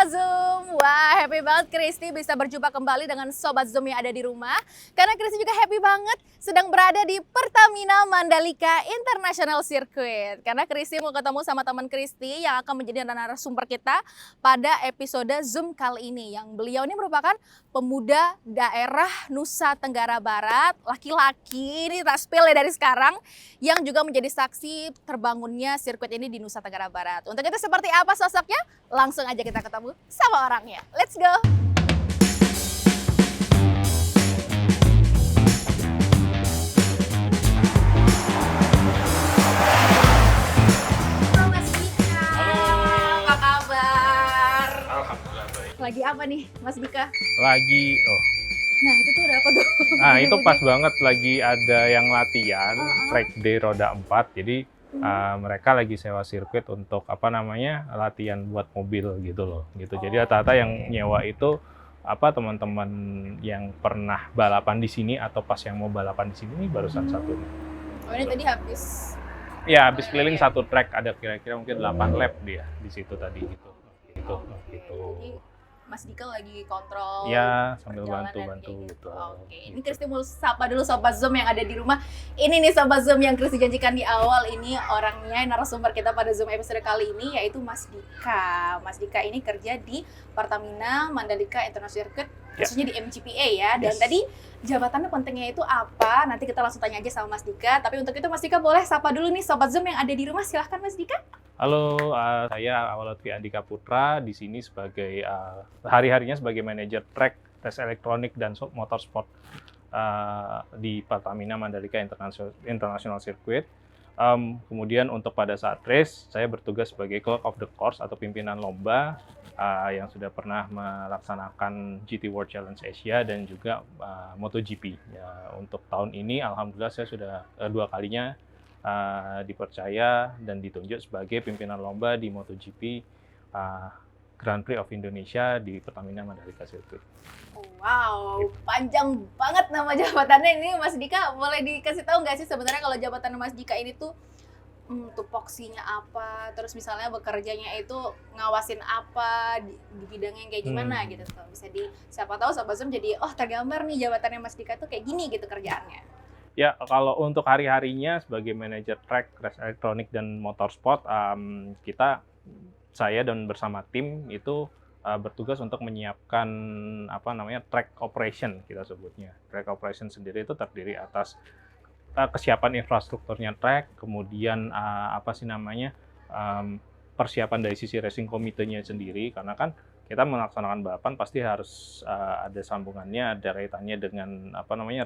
Sobat Zoom. Wah, happy banget Kristi bisa berjumpa kembali dengan Sobat Zoom yang ada di rumah. Karena Kristi juga happy banget sedang berada di Pertamina Mandalika International Circuit. Karena Kristi mau ketemu sama teman Kristi yang akan menjadi narasumber kita pada episode Zoom kali ini. Yang beliau ini merupakan pemuda daerah Nusa Tenggara Barat, laki-laki, ini tak spill ya dari sekarang, yang juga menjadi saksi terbangunnya sirkuit ini di Nusa Tenggara Barat. Untuk itu seperti apa sosoknya? Langsung aja kita ketemu sama orangnya. Let's go! Halo Mas Dika. Halo. Apa kabar? Alhamdulillah baik. Lagi apa nih Mas Dika? Lagi, Nah itu tuh udah apa tuh? itu pas banget lagi ada yang latihan track day roda 4. Jadi mereka lagi sewa sirkuit untuk latihan buat mobil gitu loh. Gitu. Jadi rata-rata yang nyewa itu teman-teman yang pernah balapan di sini atau pas yang mau balapan di sini barusan satu nih. Oh ini tadi habis. Ya, habis keliling satu track ada kira-kira mungkin 8 lap dia di situ tadi gitu. Jadi Mas Dika lagi kontrol. Ya, sambil perjalanan bantu-bantu kayak gitu. Oke, ini Kristi mau sapa dulu Sobat Zoom yang ada di rumah. Ini nih Sobat Zoom yang Kristi janjikan di awal, ini orangnya narasumber kita pada Zoom episode kali ini yaitu Mas Dika. Mas Dika ini kerja di Pertamina Mandalika International Circuit, khususnya di MGPA ya. Dan tadi jabatannya pentingnya itu apa? Nanti kita langsung tanya aja sama Mas Dika. Tapi untuk itu Mas Dika boleh sapa dulu nih Sobat Zoom yang ada di rumah. Silahkan Mas Dika. Halo, saya Awalutfi Andika Putra di sini sebagai hari-harinya sebagai manajer track, tes elektronik dan motorsport di Pertamina Mandalika International Circuit. Kemudian untuk pada saat race, saya bertugas sebagai clerk of the course atau pimpinan lomba yang sudah pernah melaksanakan GT World Challenge Asia dan juga MotoGP. Ya, untuk tahun ini, alhamdulillah saya sudah 2 kalinya dipercaya dan ditunjuk sebagai pimpinan lomba di MotoGP Grand Prix of Indonesia di Pertamina Mandalika Circuit. Wow, panjang banget nama jabatannya ini Mas Dika. Boleh dikasih tahu nggak sih sebenarnya kalau jabatan Mas Dika ini tuh tupoksinya apa? Terus misalnya bekerjanya itu ngawasin apa di bidangnya kayak gimana gitu tuh. Bisa siapa tahu Sobat Zoom jadi tergambar nih jabatannya Mas Dika tuh kayak gini gitu kerjaannya. Ya, kalau untuk hari-harinya sebagai manajer track, race elektronik, dan motorsport, saya dan bersama tim itu bertugas untuk menyiapkan track operation kita sebutnya. Track operation sendiri itu terdiri atas kesiapan infrastrukturnya track, kemudian persiapan dari sisi racing komitenya sendiri, karena kan kita melaksanakan balapan pasti harus ada sambungannya, ada kaitannya dengan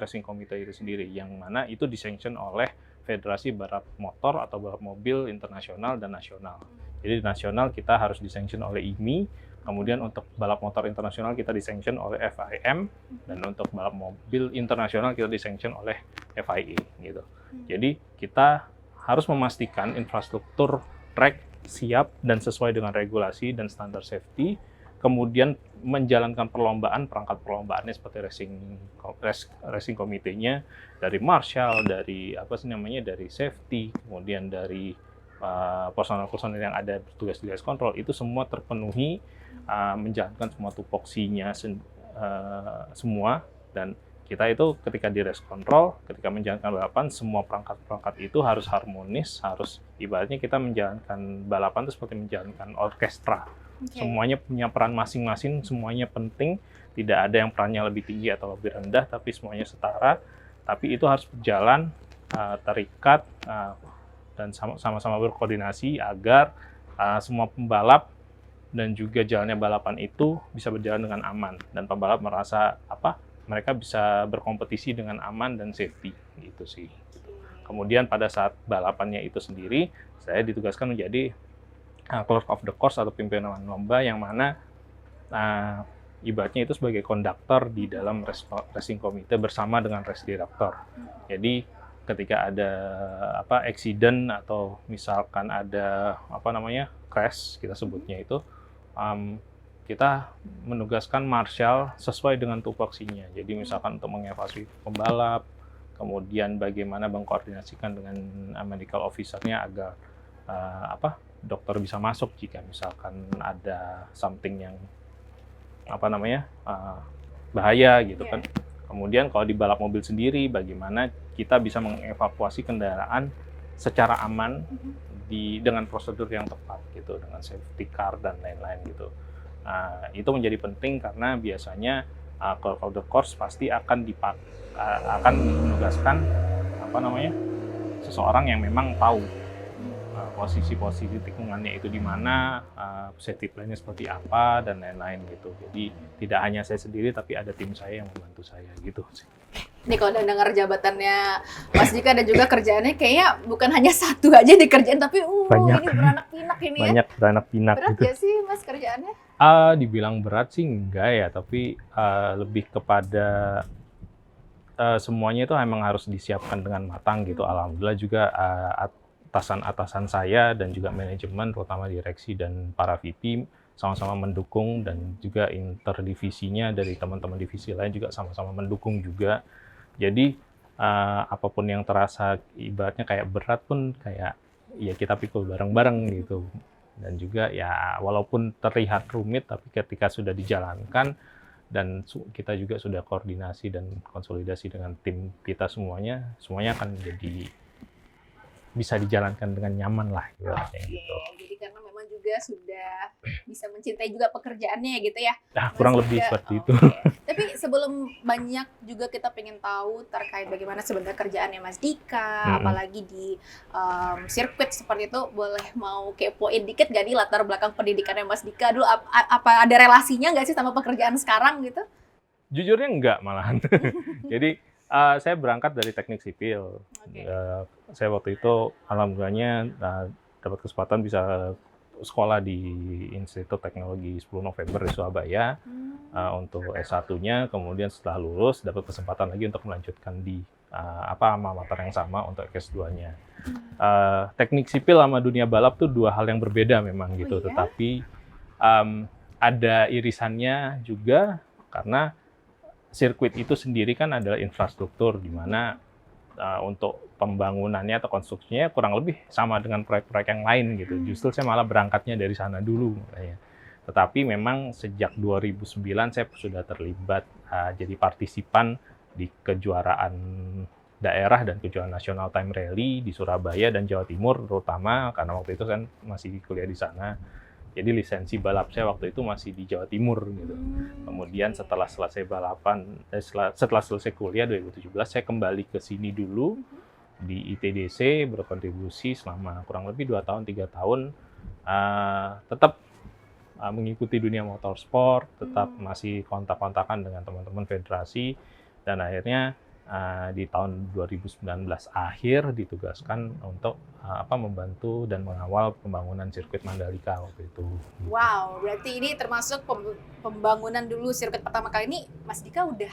racing komite itu sendiri, yang mana itu disanction oleh Federasi Balap Motor atau Balap Mobil Internasional dan Nasional. Jadi di nasional kita harus disanction oleh IMI, kemudian untuk balap motor internasional kita disanction oleh FIM, dan untuk balap mobil internasional kita disanction oleh FIA gitu. Jadi kita harus memastikan infrastruktur track siap dan sesuai dengan regulasi dan standar safety. Kemudian menjalankan perangkat perlombaannya seperti racing komitenya, dari marshal, dari dari safety, kemudian dari personal yang ada bertugas di race control, itu semua terpenuhi, menjalankan semua tupoksinya semua. Dan kita itu ketika di race control, ketika menjalankan balapan, semua perangkat-perangkat itu harus harmonis, harus ibaratnya kita menjalankan balapan itu seperti menjalankan orkestra. Semuanya punya peran masing-masing, semuanya penting, tidak ada yang perannya lebih tinggi atau lebih rendah, tapi semuanya setara. Tapi itu harus berjalan terikat dan sama-sama berkoordinasi agar semua pembalap dan juga jalannya balapan itu bisa berjalan dengan aman, dan pembalap merasa mereka bisa berkompetisi dengan aman dan safety gitu sih. Kemudian pada saat balapannya itu sendiri, saya ditugaskan menjadi clerk of the course atau pimpinan lomba, yang mana ibaratnya itu sebagai konduktor di dalam racing komite bersama dengan race director. Jadi ketika ada accident atau misalkan ada crash kita sebutnya itu, kita menugaskan marshal sesuai dengan tupoksinya. Jadi misalkan untuk mengevakuasi pembalap, kemudian bagaimana mengkoordinasikan dengan medical officer-nya agar dokter bisa masuk jika misalkan ada something yang bahaya gitu kan. Kemudian kalau di balap mobil sendiri, bagaimana kita bisa mengevakuasi kendaraan secara aman dengan prosedur yang tepat gitu, dengan safety car dan lain-lain gitu. Itu menjadi penting karena biasanya kalau the course pasti akan menugaskan seseorang yang memang tahu posisi-posisi tikungannya itu di mana, safety plan-nya seperti apa dan lain-lain gitu. Jadi tidak hanya saya sendiri tapi ada tim saya yang membantu saya gitu sih. Nih kalau udah dengar jabatannya Mas Dika dan juga kerjaannya kayaknya bukan hanya satu aja dikerjain tapi banyak. Ini beranak pinak ini ya. Banyak beranak pinak Berat gitu. gak sih Mas kerjaannya? Dibilang berat sih enggak ya, tapi lebih kepada semuanya itu emang harus disiapkan dengan matang gitu. Alhamdulillah juga atasan-atasan saya dan juga manajemen, terutama direksi dan para VP sama-sama mendukung, dan juga interdivisinya dari teman-teman divisi lain juga sama-sama mendukung juga. Jadi apapun yang terasa ibaratnya kayak berat pun kayak ya kita pikul bareng-bareng gitu. Dan juga ya walaupun terlihat rumit tapi ketika sudah dijalankan dan kita juga sudah koordinasi dan konsolidasi dengan tim kita semuanya akan jadi bisa dijalankan dengan nyaman lah gitu. Jadi karena memang juga sudah bisa mencintai juga pekerjaannya gitu ya. Kurang lebih seperti itu. Tapi sebelum banyak juga kita pengen tahu terkait bagaimana sebenarnya kerjaannya Mas Dika, apalagi di sirkuit seperti itu, boleh mau kepoin dikit gak nih latar belakang pendidikannya Mas Dika dulu, apa ada relasinya nggak sih sama pekerjaan sekarang gitu? Jujurnya enggak malahan. Jadi saya berangkat dari teknik sipil. Saya waktu itu alhamdulillahnya dapat kesempatan bisa sekolah di Institut Teknologi 10 November di Surabaya untuk S1-nya. Kemudian setelah lulus dapat kesempatan lagi untuk melanjutkan di alma mater yang sama untuk S2-nya. Teknik sipil sama dunia balap tuh dua hal yang berbeda memang gitu. Tetapi ada irisannya juga karena sirkuit itu sendiri kan adalah infrastruktur di mana untuk pembangunannya atau konstruksinya kurang lebih sama dengan proyek-proyek yang lain gitu. Justru saya malah berangkatnya dari sana dulu. Tetapi memang sejak 2009 saya sudah terlibat jadi partisipan di kejuaraan daerah dan kejuaraan nasional time rally di Surabaya dan Jawa Timur terutama, karena waktu itu kan masih kuliah di sana. Jadi lisensi balap saya waktu itu masih di Jawa Timur gitu. Kemudian setelah selesai setelah selesai kuliah 2017 saya kembali ke sini dulu di ITDC, berkontribusi selama kurang lebih 2 tahun 3 tahun, tetap mengikuti dunia motorsport, tetap masih kontak-kontakan dengan teman-teman federasi, dan akhirnya di tahun 2019 akhir ditugaskan untuk membantu dan mengawal pembangunan sirkuit Mandalika waktu itu. Wow, berarti ini termasuk pembangunan dulu sirkuit pertama kali ini Mas Dika udah.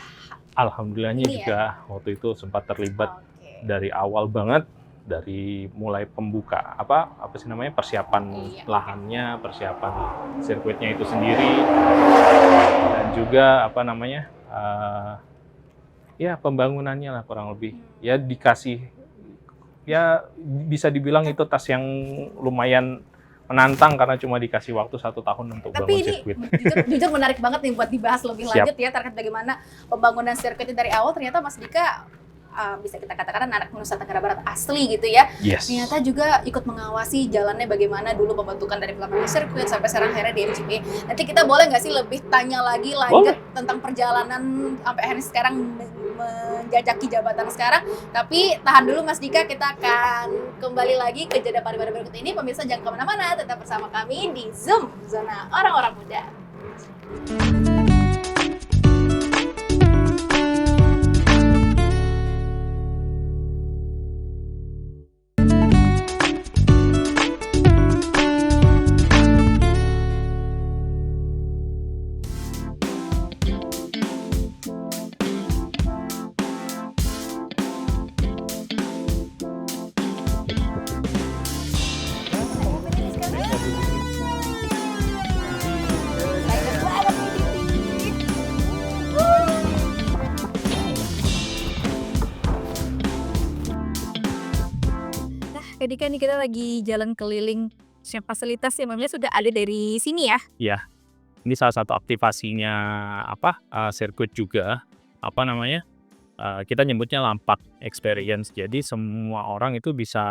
Alhamdulillahnya juga waktu itu sempat terlibat dari awal banget, dari mulai pembuka persiapan lahannya, persiapan sirkuitnya itu sendiri, dan juga pembangunannya lah kurang lebih. Ya dikasih, ya bisa dibilang itu tas yang lumayan menantang karena cuma dikasih waktu 1 tahun untuk bangun sirkuit. Tapi ini jujur menarik banget nih buat dibahas lebih lanjut ya terkait bagaimana pembangunan sirkuit dari awal. Ternyata Mas Dika bisa kita katakan anak Nusa Tenggara Barat asli gitu ya. Ternyata juga ikut mengawasi jalannya bagaimana dulu pembentukan dari pelaksanaan sirkuit sampai sekarang akhirnya di MGP. Nanti kita boleh nggak sih lebih tanya lagi lanjut tentang perjalanan sampai akhirnya sekarang menjajaki jabatan sekarang. Tapi tahan dulu Mas Dika, kita akan kembali lagi ke jeda pariwara berikut ini. Pemirsa jangan kemana-mana, tetap bersama kami di Zoom, Zona Orang-Orang Muda. Dika, nih kita lagi jalan keliling Fasilitas yang memang sudah ada dari sini ya? Iya, ini salah satu aktivasinya sirkuit juga, apa namanya, kita nyebutnya Lampak Experience. Jadi semua orang itu bisa,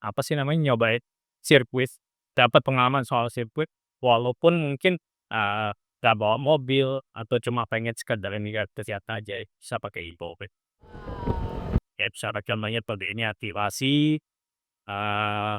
apa sih namanya, nyobain sirkuit, dapat pengalaman soal sirkuit, walaupun mungkin, nggak bawa mobil atau cuma pengen sekedar lihat kegiatan aja, bisa pakai e-bike. Kayak misalnya contohnya seperti ini aktivasi, eee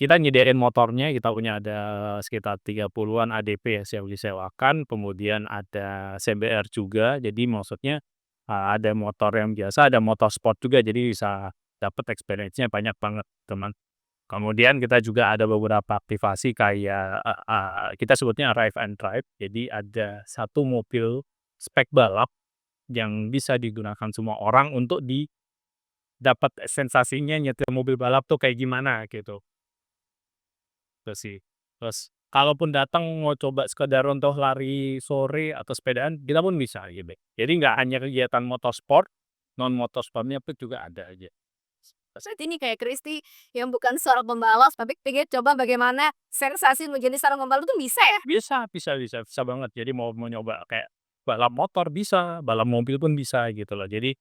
kita nyediain motornya, kita punya ada sekitar 30-an ADP ya yang disewakan, kemudian ada CBR juga. Jadi maksudnya, ada motor yang biasa, ada motor sport juga, jadi bisa dapat experience-nya banyak banget, teman. Kemudian kita juga ada beberapa aktivasi kayak, kita sebutnya Arrive and Drive. Jadi ada satu mobil spek balap yang bisa digunakan semua orang untuk dapat sensasinya nyetir mobil balap tuh kayak gimana, gitu. Itu sih. Terus kalaupun datang mau coba sekedar untuk lari sore atau sepedaan, kita pun bisa gitu. Jadi nggak hanya kegiatan motorsport, non motorsportnya pun juga ada aja. Berarti ini kayak Kristi yang bukan seorang pembalap, tapi pengen coba bagaimana sensasi menjadi seorang pembalap itu bisa ya? Bisa banget. Jadi mau nyoba kayak balap motor bisa, balap mobil pun bisa gitu loh. Jadi,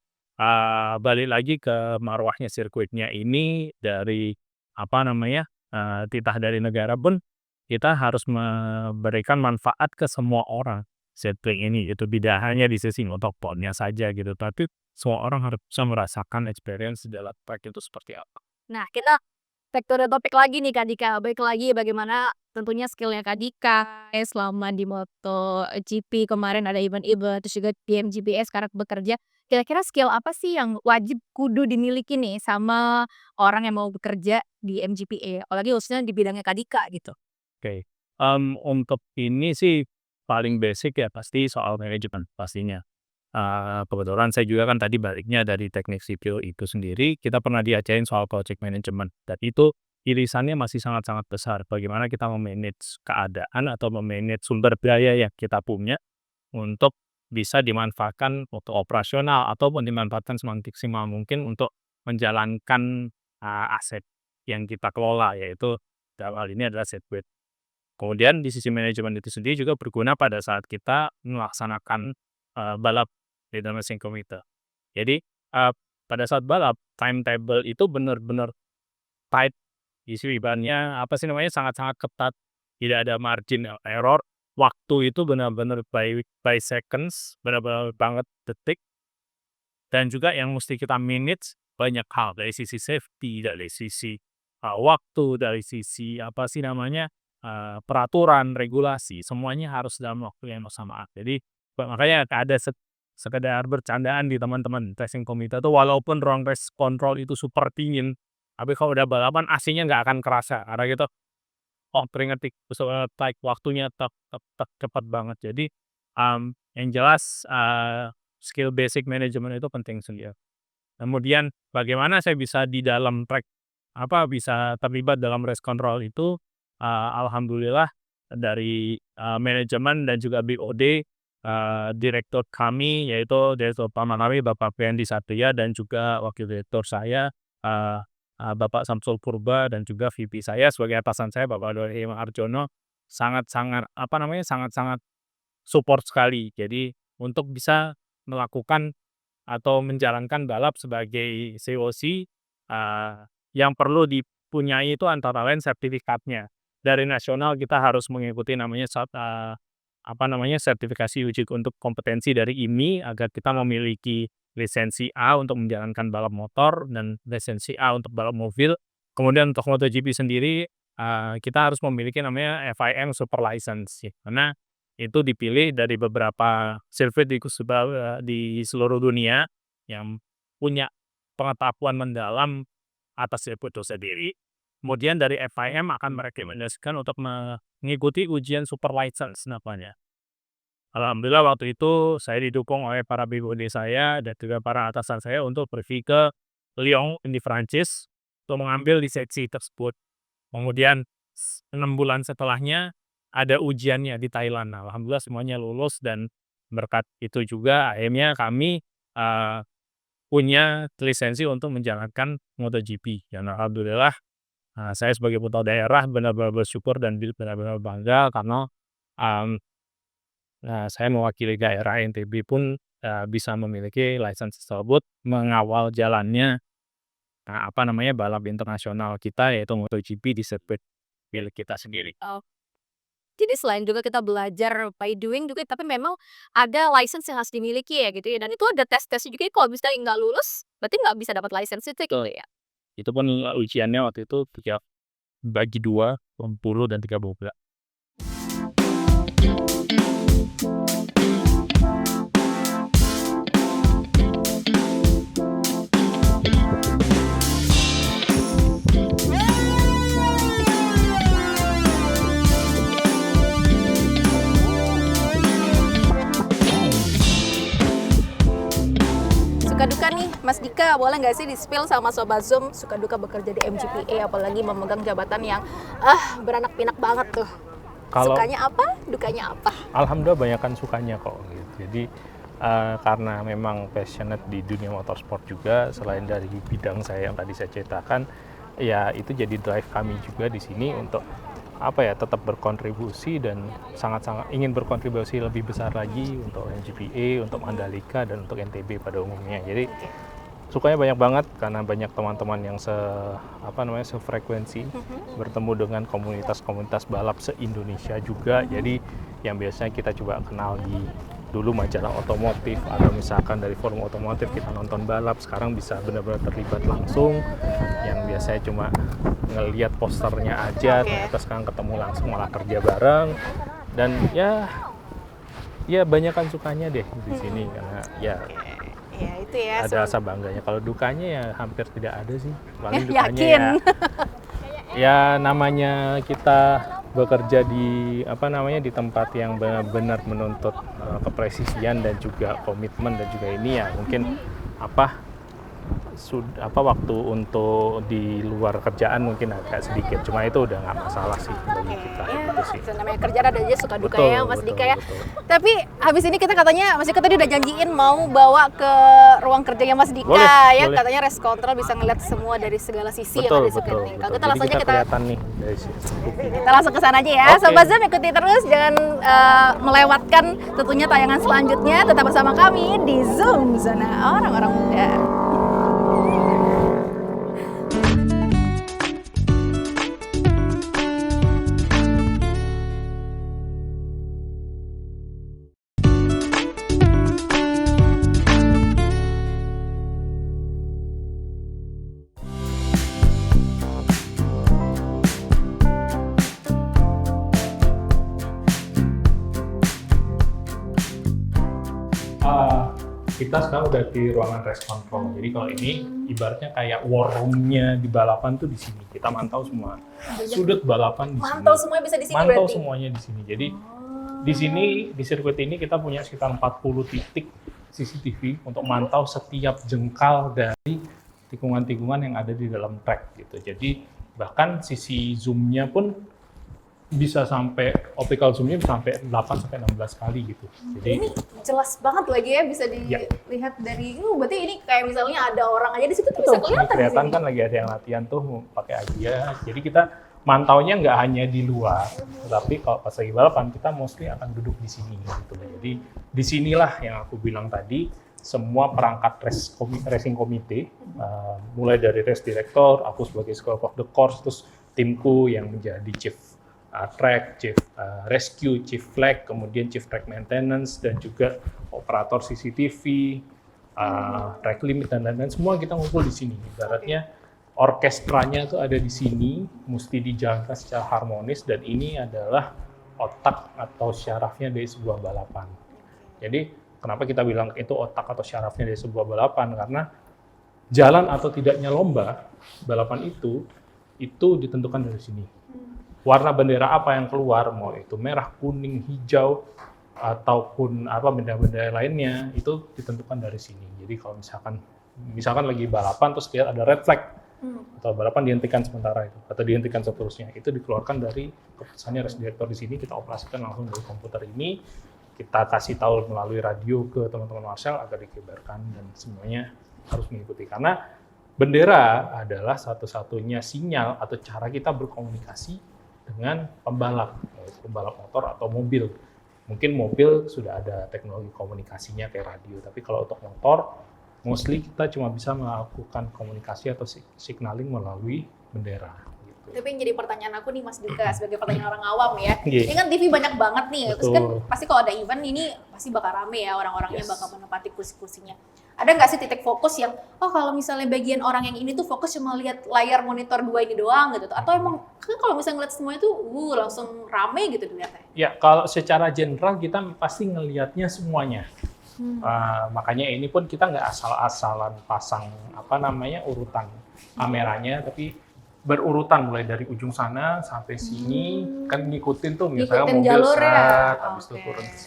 balik lagi ke marwahnya sirkuitnya ini dari, apa namanya, titah dari negara pun, kita harus memberikan manfaat ke semua orang. Sirkuit ini itu tidak hanya di sisi motorsportnya saja gitu, tapi semua orang harus bisa merasakan experience di dalam track itu seperti apa. Nah, kita back to the topic lagi nih Kak Dika, balik lagi bagaimana tentunya skill-nya Kak Dika, selama di MotoGP kemarin ada event-event, terus juga di MGPS sekarang bekerja, kira-kira skill apa sih yang wajib kudu dimiliki nih sama orang yang mau bekerja di MGPA? Apalagi khususnya di bidangnya Kak Dika gitu. Oke, untuk ini sih paling basic ya pasti soal manajemen pastinya. Kebetulan saya juga kan tadi baliknya dari teknik sipil itu sendiri, kita pernah diajarin soal project management dan itu irisannya masih sangat-sangat besar. Bagaimana kita me-manage keadaan atau me-manage sumber daya yang kita punya untuk bisa dimanfaatkan untuk operasional ataupun dimanfaatkan semaksimal mungkin untuk menjalankan, aset yang kita kelola, yaitu dalam hal ini adalah sirkuit. Kemudian di sisi manajemen itu sendiri juga berguna pada saat kita melaksanakan, balap di dalam racing computer. Jadi, pada saat balap, timetable itu benar-benar tight, ibaratnya apa sih namanya, sangat-sangat ketat, tidak ada margin error, waktu itu benar-benar by seconds, benar-benar banget detik, dan juga yang mesti kita manage banyak hal, dari sisi safety, dari sisi, waktu, dari sisi apa sih namanya, peraturan, regulasi, semuanya harus dalam waktu yang bersamaan. Jadi, makanya ada sekedar bercandaan di teman-teman racing community tuh walaupun ruang race control itu super dingin, tapi kalau udah balapan AC-nya nggak akan kerasa, karena gitu, oh keringetik, terus, like waktunya cepet banget. Jadi, yang jelas, skill basic manajemen itu penting sih ya. Kemudian bagaimana saya bisa di dalam track, bisa terlibat dalam race control itu, alhamdulillah dari, manajemen dan juga BOD, direktur kami yaitu Direktur Utama kami Bapak Fendi Satria dan juga wakil direktur saya, eee Bapak Samsul Purba dan juga VP saya sebagai atasan saya Bapak Dodi Arjono sangat-sangat, sangat-sangat support sekali. Jadi untuk bisa melakukan atau menjalankan balap sebagai COC, yang perlu dipunyai itu antara lain sertifikatnya. Dari nasional kita harus mengikuti namanya sertifikasi uji untuk kompetensi dari IMI agar kita memiliki lisensi A untuk menjalankan balap motor dan lisensi A untuk balap mobil. Kemudian untuk MotoGP sendiri, kita harus memiliki namanya FIM Super License ya, karena itu dipilih dari beberapa sirkuit di seluruh dunia yang punya pengetahuan mendalam atas sirkuit itu sendiri. Kemudian dari FIM akan merekomendasikan untuk mengikuti ujian Super License namanya. Alhamdulillah waktu itu saya didukung oleh para BOD saya dan juga para atasan saya untuk pergi ke Lyon di Prancis untuk mengambil lisensi tersebut. Kemudian 6 bulan setelahnya ada ujiannya di Thailand. Nah, alhamdulillah semuanya lulus dan berkat itu juga akhirnya kami, punya lisensi untuk menjalankan MotoGP dan alhamdulillah Saya sebagai putra daerah benar-benar bersyukur dan benar-benar bangga karena, mmm, saya mewakili daerah NTB pun, bisa memiliki lisensi tersebut mengawal jalannya, balap internasional kita yaitu MotoGP di sirkuit milik kita sendiri. Oh, jadi selain juga kita belajar by doing juga, tapi memang ada license yang harus dimiliki ya gitu ya, dan itu ada tes-tesnya juga ya, kalau misalnya nggak lulus, berarti nggak bisa dapat license itu gitu Betul, ya? itu pun ujiannya waktu itu bagi 2, 60 dan 30. Suka duka nih, Mas Dika, boleh nggak sih di-spill sama Sobat Zoom suka duka bekerja di MGPA, apalagi memegang jabatan yang beranak pinak banget tuh. Kalau Sukanya apa, dukanya apa? alhamdulillah banyakan sukanya kok gitu. Jadi karena memang passionate di dunia motorsport juga, selain dari bidang saya yang tadi saya ceritakan, ya itu jadi drive kami juga di sini untuk tetap berkontribusi dan sangat-sangat ingin berkontribusi lebih besar lagi untuk MGPA, untuk Mandalika dan untuk NTB pada umumnya. Jadi sukanya banyak banget karena banyak teman-teman yang sefrekuensi, bertemu dengan komunitas-komunitas balap se-Indonesia juga. Jadi yang biasanya kita coba kenal dulu majalah otomotif atau misalkan dari forum otomotif kita nonton balap, sekarang bisa benar-benar terlibat langsung. Yang biasanya cuma ngelihat posternya aja, ternyata sekarang ketemu langsung, malah kerja bareng. Dan ya banyakan sukanya deh di sini karena Ya itu ya. ada rasa bangganya. Kalau dukanya ya hampir tidak ada sih. Paling dukanya Yakin. ya namanya kita bekerja di di tempat yang benar-benar menuntut kepresisian dan juga komitmen dan juga ini ya mungkin waktu untuk di luar kerjaan mungkin agak sedikit, cuma itu udah nggak masalah sih bagi kita gitu sih. Itu namanya kerjaan ada aja suka duka Betul, ya Mas betul, Dika ya. betul. Tapi habis ini kita katanya Mas Dika tadi udah janjiin mau bawa ke ruang kerjanya Mas Dika Boleh, boleh. katanya race control bisa ngeliat semua dari segala sisi yang Betul, ada di betul, sirkuit ini. betul. Kalau kita Jadi langsung aja kita kelihatan nih dari sini. kita langsung ke sana aja ya. Oke. Sobat Zoom ikuti terus, jangan melewatkan tentunya tayangan selanjutnya. Tetap bersama kami di Zoom Zona Orang-Orang Muda. Kita sekarang udah di ruangan race control. Jadi kalau ini ibaratnya kayak war room-nya di balapan tuh di sini. Kita mantau semua sudut balapan di sini. Mantau semuanya bisa di sini Mantau berarti. semuanya di sini. Jadi di sini di sirkuit ini kita punya sekitar 40 titik CCTV untuk mantau setiap jengkal dari tikungan-tikungan yang ada di dalam track gitu. Jadi bahkan sisi zoom-nya pun bisa sampai optical zoom-nya bisa sampai 8 sampai 16 kali gitu. Jadi Ini jelas banget lagi ya, bisa dilihat dari berarti ini kayak misalnya ada orang aja di situ tuh bisa betul, kelihatan di kelihatan sini. kan lagi ada yang latihan tuh pakai Agia. Jadi kita mantaunya nggak hanya di luar, tapi kalau pas lagi balapan kita mostly akan duduk di sini gitu. Jadi disinilah yang aku bilang tadi, semua perangkat racing committee, mulai dari race director, aku sebagai scope of the course, terus timku yang menjadi chief track, chief rescue, chief flag, kemudian chief track maintenance, dan juga operator CCTV, track limit dan lain-lain, semua kita ngumpul di sini. Ibaratnya orkestranya tuh ada di sini, mesti dijalankan secara harmonis, dan ini adalah otak atau syarafnya dari sebuah balapan. Jadi kenapa kita bilang itu otak atau syarafnya dari sebuah balapan? Karena jalan atau tidaknya lomba balapan itu ditentukan dari sini. Warna bendera apa yang keluar, mau itu merah, kuning, hijau, ataupun benda-benda lainnya, itu ditentukan dari sini. Jadi kalau misalkan lagi balapan terus lihat ada red flag, atau balapan dihentikan sementara itu, atau dihentikan seterusnya, itu dikeluarkan dari keputusannya race director di sini, kita operasikan langsung dari komputer ini, kita kasih tahu melalui radio ke teman-teman marshal agar dikibarkan dan semuanya harus mengikuti. Karena bendera adalah satu-satunya sinyal atau cara kita berkomunikasi dengan pembalap, pembalap motor atau mobil. Mungkin mobil sudah ada teknologi komunikasinya kayak radio, tapi kalau untuk motor, mostly kita cuma bisa melakukan komunikasi atau signaling melalui bendera. Gitu. Tapi yang jadi pertanyaan aku nih Mas Dika, sebagai pertanyaan orang awam ya, Iya. ini kan TV banyak banget nih, terus kan Betul. pasti kalau ada event ini pasti bakal rame ya, orang-orangnya Yes. bakal menempati kursi-kursinya. Ada nggak sih titik fokus yang, oh kalau misalnya bagian orang yang ini tuh fokus cuma lihat layar monitor 2 ini doang gitu, atau emang kan kalau misalnya ngeliat semuanya tuh langsung rame gitu dilihatnya. Ya, kalau secara general kita pasti ngelihatnya semuanya. Makanya ini pun kita nggak asal-asalan pasang urutan kameranya, tapi berurutan mulai dari ujung sana sampai sini, kan ngikutin tuh misalnya Ngikutin mobil jalurnya. habis itu Oke. turun ke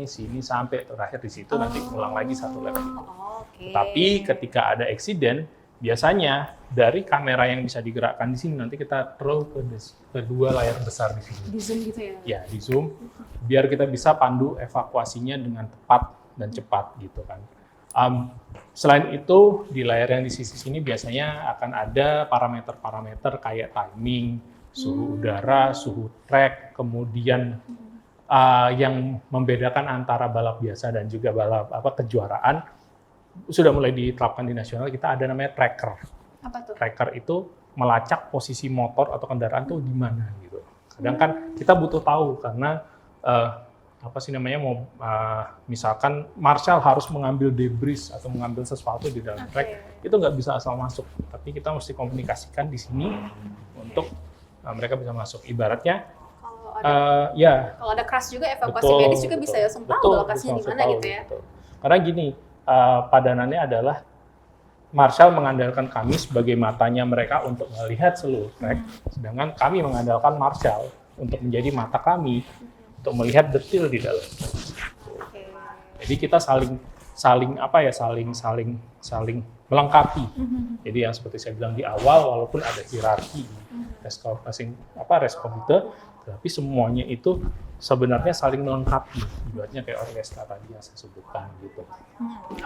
sini sampai terakhir di situ nanti ulang lagi satu lap. Oke. Tapi ketika ada accident, biasanya dari kamera yang bisa digerakkan di sini nanti kita throw ke dua layar besar di sini. di zoom gitu ya. Ya, di zoom biar kita bisa pandu evakuasinya dengan tepat dan cepat gitu kan. Selain itu di layar yang di sisi sini biasanya akan ada parameter-parameter kayak timing, suhu udara, suhu trek, kemudian yang membedakan antara balap biasa dan juga balap kejuaraan sudah mulai diterapkan di nasional. Kita ada namanya tracker. Apa tuh? Tracker itu melacak posisi motor atau kendaraan tuh di mana gitu. Kadang kan kita butuh tahu karena misalkan marshal harus mengambil debris atau mengambil sesuatu di dalam track, itu nggak bisa asal masuk. Tapi kita mesti komunikasikan di sini untuk mereka bisa masuk. Ibaratnya Kalau ada crash juga evakuasi medis juga bisa ya, langsung tahu lokasinya di mana gitu ya. Betul. Karena gini, padanannya adalah marshal mengandalkan kami sebagai matanya mereka untuk melihat seluruh track, sedangkan kami mengandalkan marshal untuk menjadi mata kami untuk melihat detail di dalam. Oke. Jadi kita saling melengkapi. Jadi yang seperti saya bilang di awal, walaupun ada hierarki reskomite, tapi semuanya itu sebenarnya saling melengkapi. Ibaratnya kayak orkestra tadi yang saya sebutkan gitu.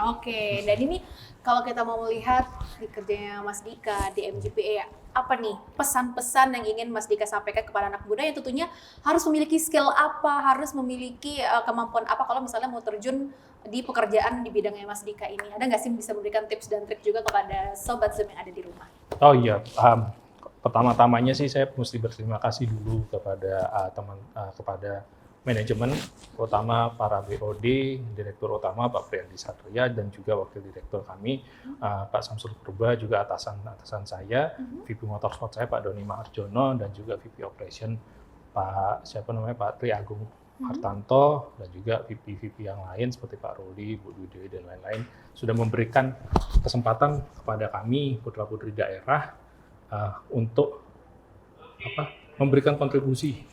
Oke, dan ini kalau kita mau melihat di kerjanya Mas Dika di MGPA, apa nih pesan-pesan yang ingin Mas Dika sampaikan kepada anak muda yang tentunya harus memiliki skill apa, harus memiliki kemampuan apa kalau misalnya mau terjun di pekerjaan di bidangnya Mas Dika ini? Ada nggak sih bisa memberikan tips dan trik juga kepada Sobat Zoom yang ada di rumah? Oh iya, pertama-tamanya sih saya mesti berterima kasih dulu kepada kepada manajemen, terutama para BOD, Direktur Utama Pak Priyandi Satria dan juga Wakil Direktur kami Pak Samsul Purba, juga atasan saya, VP Motorsport saya Pak Doni Maharjono dan juga VP Operation Pak Tri Agung Hartanto dan juga VP yang lain seperti Pak Ruli, Bu Dude dan lain-lain sudah memberikan kesempatan kepada kami putra-putri daerah untuk memberikan kontribusi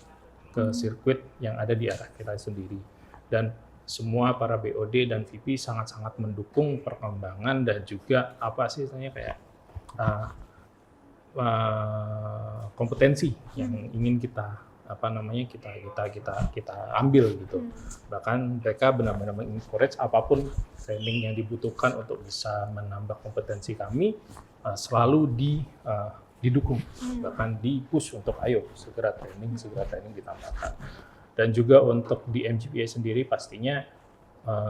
ke sirkuit yang ada di arah kita sendiri, dan semua para BOD dan VP sangat-sangat mendukung perkembangan dan juga kompetensi yang ingin kita ambil gitu. Bahkan mereka benar-benar mengencourage apapun training yang dibutuhkan untuk bisa menambah kompetensi kami, selalu didukung, bahkan di-push untuk ayo segera training ditambahkan. Dan juga untuk di MGPA sendiri pastinya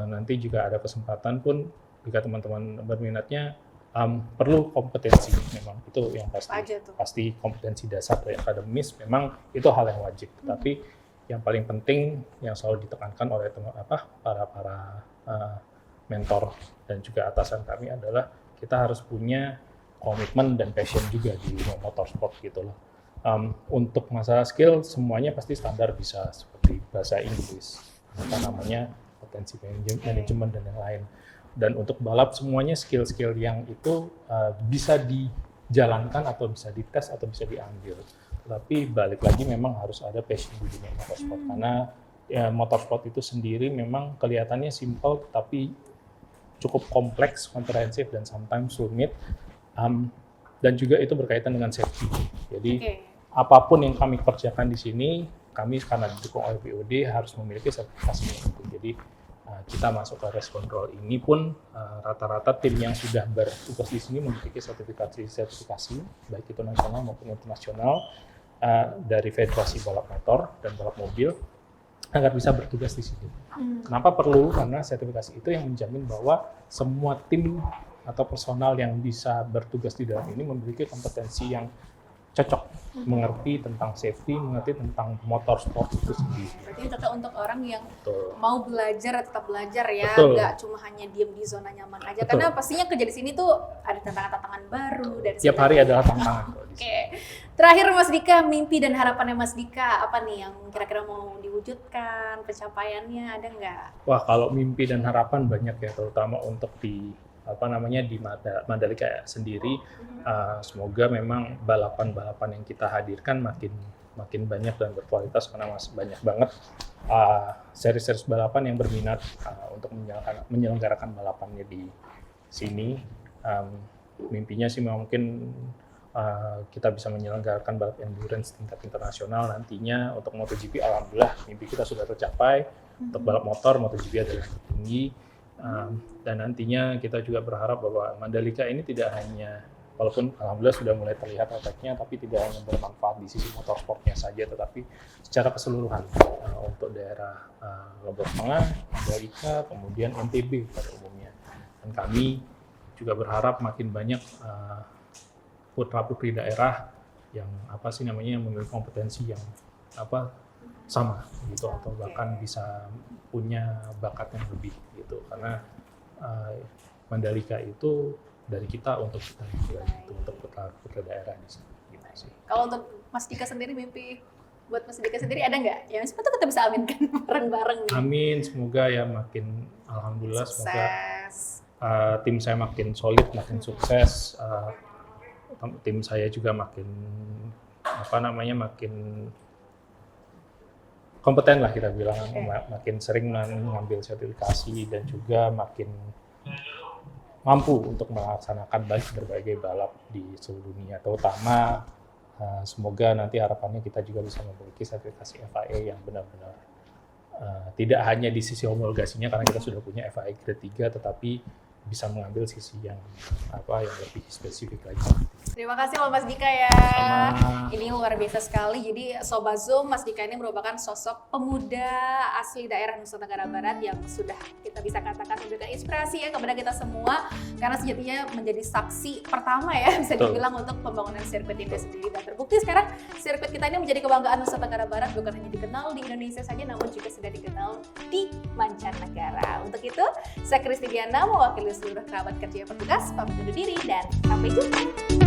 nanti juga ada kesempatan pun jika teman-teman berminatnya perlu kompetensi, memang itu yang pasti kompetensi dasar dari akademis memang itu hal yang wajib. Tapi yang paling penting yang selalu ditekankan oleh para mentor dan juga atasan kami adalah kita harus punya komitmen dan passion juga di motorsport gitu loh. Untuk masalah skill semuanya pasti standar, bisa seperti bahasa Inggris, potensi manajemen dan yang lain. Dan untuk balap semuanya skill-skill yang itu bisa dijalankan atau bisa dites atau bisa diambil. Tapi balik lagi memang harus ada passion di dunia motorsport, karena motorsport itu sendiri memang kelihatannya simple tapi cukup kompleks, komprehensif dan sometimes rumit. Dan juga itu berkaitan dengan safety. Jadi apapun yang kami kerjakan di sini, kami karena didukung oleh BOD harus memiliki sertifikasi. Jadi kita masuk ke race control ini pun rata-rata tim yang sudah bertugas di sini memiliki sertifikasi baik itu nasional maupun internasional dari Federasi Balap Motor dan Balap Mobil agar bisa bertugas di sini. Kenapa perlu? Karena sertifikasi itu yang menjamin bahwa semua tim atau personal yang bisa bertugas di dalam ini memiliki kompetensi yang cocok, mengerti tentang safety, mengerti tentang motor sport itu sendiri. Berarti cocok untuk orang yang Betul. mau belajar tetap belajar ya, Betul. nggak cuma hanya diem di zona nyaman aja. Betul. Karena pastinya kerja di sini tuh ada tantangan-tantangan baru dari Tiap hari adalah tantangan kok di sini. Oke, terakhir Mas Dika, mimpi dan harapannya Mas Dika apa nih yang kira-kira mau diwujudkan, pencapaiannya ada nggak? Wah, kalau mimpi dan harapan banyak ya, terutama untuk di Mandalika sendiri. Semoga memang balapan-balapan yang kita hadirkan makin banyak dan berkualitas karena masih banyak banget seri-seri balapan yang berminat untuk menyelenggarakan balapannya di sini. Mimpinya sih mungkin kita bisa menyelenggarakan balap endurance tingkat internasional nantinya. Untuk MotoGP alhamdulillah mimpi kita sudah tercapai. Untuk balap motor MotoGP adalah tinggi. Dan nantinya kita juga berharap bahwa Mandalika ini tidak hanya, walaupun alhamdulillah sudah mulai terlihat efeknya, tapi tidak hanya bermanfaat di sisi motorsportnya saja, tetapi secara keseluruhan untuk daerah Lombok Tengah, Mandalika, kemudian NTB pada umumnya. Dan kami juga berharap makin banyak putra-putri daerah yang yang memiliki kompetensi yang sama gitu, atau bahkan bisa punya bakat yang lebih gitu, karena Mandalika itu dari kita untuk kita juga gitu, untuk putra daerah di sini gitu sih. Kalau untuk Mas Dika sendiri, mimpi buat Mas Dika sendiri ada nggak? Ya sepatu kita bisa aminkan bareng-bareng nih. Amin, semoga ya makin alhamdulillah semoga Sukses. tim saya makin solid, makin sukses, tim saya juga makin makin kompeten lah kita bilang, makin sering mengambil sertifikasi dan juga makin mampu untuk melaksanakan berbagai balap di seluruh dunia, terutama semoga nanti harapannya kita juga bisa memiliki sertifikasi FIA yang benar-benar tidak hanya di sisi homologasinya, karena kita sudah punya FIA Grade 3, tetapi bisa mengambil sisi yang lebih spesifik lagi. Terima kasih loh Mas Dika ya. Sama. Ini luar biasa sekali. Jadi Sobat Zoom, Mas Dika ini merupakan sosok pemuda asli daerah Nusa Tenggara Barat yang sudah kita bisa katakan memberikan inspirasi ya kepada kita semua, karena sejatinya menjadi saksi pertama ya bisa dibilang untuk pembangunan sirkuit ini sendiri, dan terbukti sekarang sirkuit kita ini menjadi kebanggaan Nusa Tenggara Barat, bukan hanya dikenal di Indonesia saja namun juga sudah dikenal di mancanegara. Untuk itu, saya Kristi Diana mewakili seluruh kerabat kerja yang bertugas pamit undur diri dan sampai jumpa.